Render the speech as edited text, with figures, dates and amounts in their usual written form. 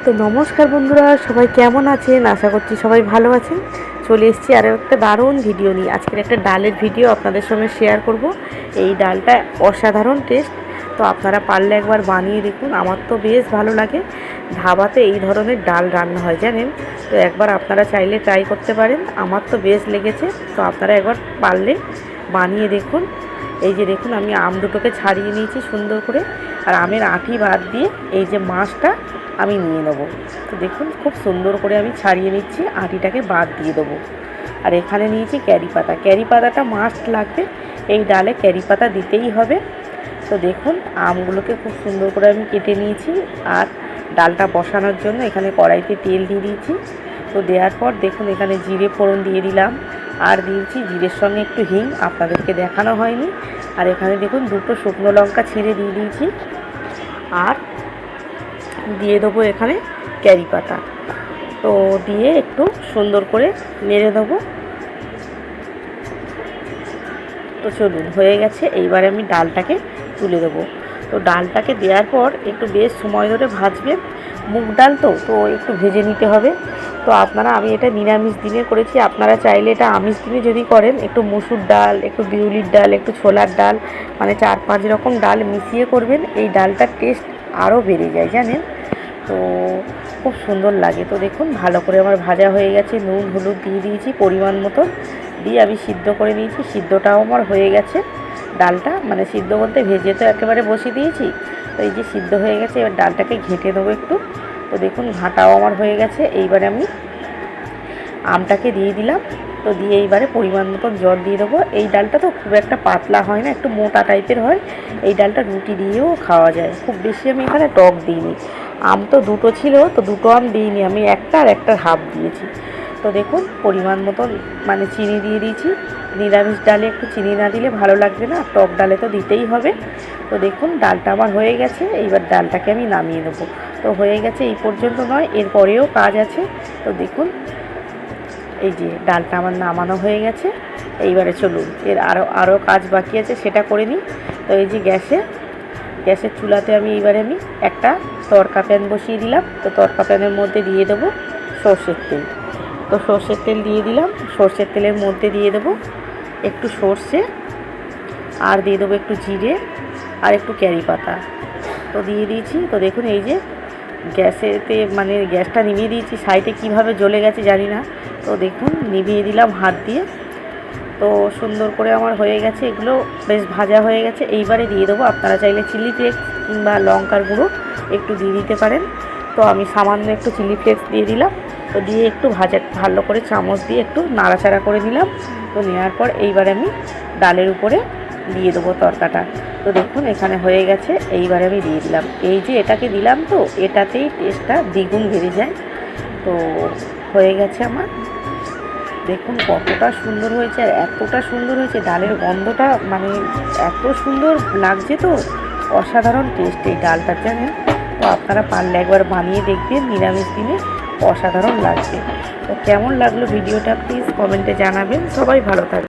তো নমস্কার বন্ধুরা, সবাই কেমন আছেন? আশা করছি সবাই ভালো আছেন। চলে এসেছি আরও একটা দারুণ ভিডিও নিয়ে। আজকের একটা ডালের ভিডিও আপনাদের সঙ্গে শেয়ার করব। এই ডালটা অসাধারণ টেস্ট, তো আপনারা পারলে একবার বানিয়ে দেখুন। আমার তো বেশ ভালো লাগে, ধাবাতে এই ধরনের ডাল রান্না হয় জানেন। তো একবার আপনারা চাইলে ট্রাই করতে পারেন, আমার তো বেশ লেগেছে। তো আপনারা একবার পারলে বানিয়ে দেখুন। এই যে দেখুন, আমি আম দুটোকে ছাড়িয়ে নিয়েছি সুন্দর করে, আর আমের আঁটি বাদ দিয়ে এই যে মাছটা আমি নিয়ে নেব। তো দেখুন খুব সুন্দর করে আমি ছাড়িয়ে নিচ্ছি, আঁটিটাকে বাদ দিয়ে দেবো। আর এখানে নিয়েছি ক্যারি পাতা, ক্যারি পাতাটা মাস্ট লাগবে, এই ডালে ক্যারি পাতা দিতেই হবে। তো দেখুন আমগুলোকে খুব সুন্দর করে আমি কেটে নিয়েছি, আর ডালটা বসানোর জন্য এখানে কড়াইতে তেল দিয়ে দিয়েছি। তো দেওয়ার পর দেখুন এখানে জিরে ফোড়ন দিয়ে দিলাম, আর দিয়েছি জিরের সঙ্গে একটু হিং, আপনাদেরকে দেখানো হয়নি। আর এখানে দেখুন দুটো শুকনো লঙ্কা ছিঁড়ে দিয়ে দিয়েছি, আর দিয়ে দেবো এখানে ক্যারি পাতা। তো দিয়ে একটু সুন্দর করে নেড়ে দেবো। তো চলুন, হয়ে গেছে। এইবারে আমি ডালটাকে তুলে দেবো। তো ডালটাকে দেওয়ার পর একটু বেশ সময় ধরে ভাজবেন, মুগ ডাল তো তো একটু ভেজে নিতে হবে। তো আপনারা, আমি এটা নিরামিষ দিনে করেছি, আপনারা চাইলে এটা আমিষ দিনে যদি করেন, একটু মসুর ডাল, একটু বিউলির ডাল, একটু ছোলার ডাল, মানে 4-5 রকম ডাল মিশিয়ে করবেন। এই ডালটার টেস্ট আরও বেড়ে যায় জানেন। তো খুব সুন্দর লাগে। তো দেখুন ভালো করে আমার ভাজা হয়ে গেছে, নুন হলুদ দিয়ে দিয়েছি পরিমাণ মতো, দিয়ে আমি সিদ্ধ করে নিয়েছি। সিদ্ধটাও আমার হয়ে গেছে। ডালটা মানে সিদ্ধ বলতে ভেজে তো একেবারে বসিয়ে দিয়েছি। তো এই যে সিদ্ধ হয়ে গেছে, এবার ডালটাকে ঘেঁটে দেবো একটু। তো দেখুন ঘাঁটাও আমার হয়ে গেছে। এইবারে আমি আমটাকে দিয়ে দিলাম। তো দিয়ে এইবারে পরিমাণ মতো জল দিয়ে দেবো। এই ডালটা তো খুব একটা পাতলা হয় না, একটু মোটা টাইপের হয়। এই ডালটা রুটি দিয়েও খাওয়া যায়। খুব বেশি আমি এখানে টক দিইনি, আম তো দুটো ছিল, তো দুটো আম দিইনি আমি, একটা আর একটার হাফ দিয়েছি। তো দেখুন পরিমাণ মতো মানে চিনি দিয়ে দিয়েছি। নিরামিষ ডালে একটু চিনি না দিলে ভালো লাগবে না, টক ডালে তো দিতেই হবে। তো দেখুন ডালটা আমার হয়ে গেছে, এইবার ডালটাকে আমি নামিয়ে দেবো। তো হয়ে গেছে, এই পর্যন্ত নয়, এরপরেও কাজ আছে। তো দেখুন এই যে ডালটা আমার নামানো হয়ে গেছে। এইবারে চলুন, এর আরও কাজ বাকি আছে, সেটা করে নিই। তো এই যে গ্যাসের চুলাতে আমি একটা তড়কা প্যান বসিয়ে দিলাম। তো তড়কা প্যানের মধ্যে দিয়ে দেবো সর্ষের তেল। তো সর্ষের তেল দিয়ে দিলাম। সর্ষের তেলের মধ্যে দিয়ে দেবো একটু সর্ষে, আর দিয়ে দেবো একটু জিরে, আর একটু ক্যারি পাতা। তো দিয়ে দিয়েছি। তো দেখুন এই যে গ্যাসেতে মানে গ্যাসটা নিভিয়ে দিয়েছি, সাইডে কিভাবে জ্বলে গেছে জানি না। তো দেখুন নিভিয়ে দিলাম হাত দিয়ে। তো সুন্দর করে আমার হয়ে গেছে, এগুলো বেশ ভাজা হয়ে গেছে। এইবারে দিয়ে দেবো, আপনারা চাইলে চিলি ফ্লেক্স কিংবা লঙ্কার গুঁড়ো একটু দিয়ে দিতে পারেন। তো আমি সামান্য একটু চিলি ফ্লেক্স দিয়ে দিলাম। তো দিয়ে একটু ভালো করে চামচ দিয়ে একটু নাড়াচাড়া করে নিলাম। তো নেওয়ার পর এইবারে আমি ডালের উপরে দিয়ে দেবো তরকাটা। তো দেখুন এখানে হয়ে গেছে। এইবারে আমি দিয়ে দিলাম, এই যে এটাকে দিলাম, তো এটাতেই টেস্টটা দ্বিগুণ বেড়ে যায়। তো হয়ে গেছে আমার। দেখুন কতটা সুন্দর হয়েছে, আর এতটা সুন্দর হয়েছে, ডালের গন্ধটা মানে এত সুন্দর লাগছে। তো অসাধারণ টেস্ট এই ডালটা জানেন। তো আপনারা পারলে একবার বানিয়ে দেখবেন, নিরামিষ দিনে অসাধারণ লাগবে। তো কেমন লাগলো ভিডিওটা প্লিজ কমেন্টে জানাবেন। সবাই ভালো থাকবে।